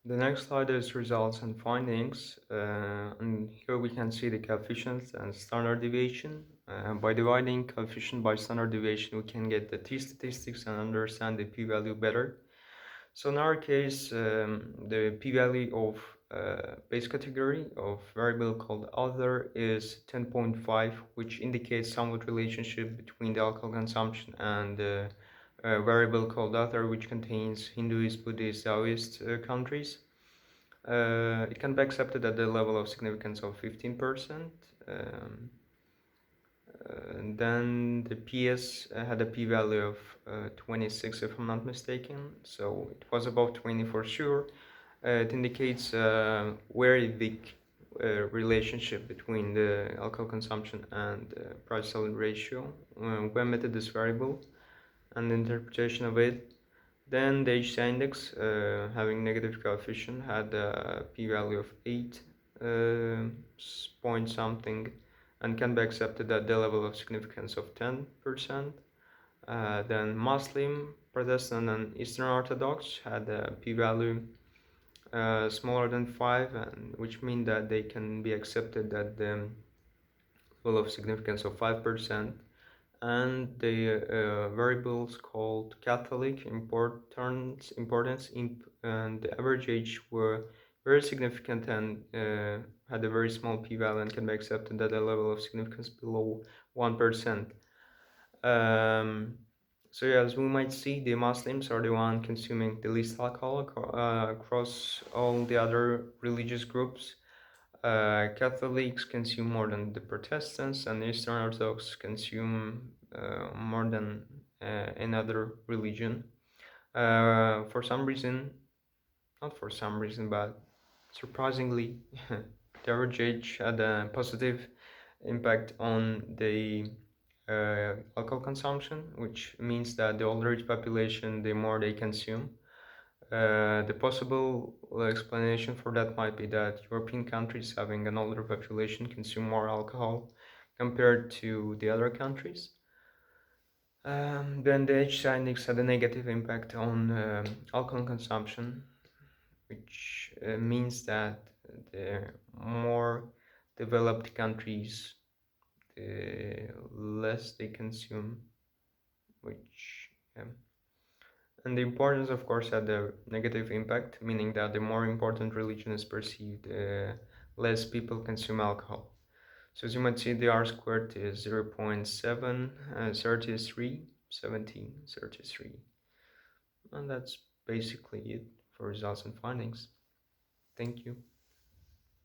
The next slide is results and findings, and here we can see the coefficients and standard deviation. By dividing coefficient by standard deviation, we can get the t-statistics and understand the p-value better. So in our case, the p-value of base category of variable called other is 10.5, which indicates somewhat relationship between the alcohol consumption and a variable called other, which contains Hinduist, Buddhist, Taoist countries. It can be accepted at the level of significance of 15%. Then the PS had a p-value of 26 if I'm not mistaken, so it was above 20 for sure. It indicates a very big relationship between the alcohol consumption and price-selling ratio. We omitted this variable and the interpretation of it. Then the HCI index, having negative coefficient, had a p-value of 8 point something and can be accepted at the level of significance of 10%. Then Muslim, Protestant, and Eastern Orthodox had a p-value smaller than 5, and which means that they can be accepted at the level of significance of 5%. And the variables called Catholic importance and the average age were very significant and had a very small p-value and can be accepted at a level of significance below 1%. So yeah, as we might see, the Muslims are the one consuming the least alcohol across all the other religious groups. Catholics consume more than the Protestants, and Eastern Orthodox consume more than another religion. For some reason, not for some reason, but surprisingly, the average age had a positive impact on the alcohol consumption, which means that the older age population, the more they consume. The possible explanation for that might be that European countries having an older population consume more alcohol compared to the other countries. Then the HCI index had a negative impact on alcohol consumption, which means that the more developed countries, the less they consume, which and the importance, of course, had a negative impact, meaning that the more important religion is perceived, less people consume alcohol. So as you might see, the R squared is 0.733, 1733. And that's basically it for results and findings. Thank you.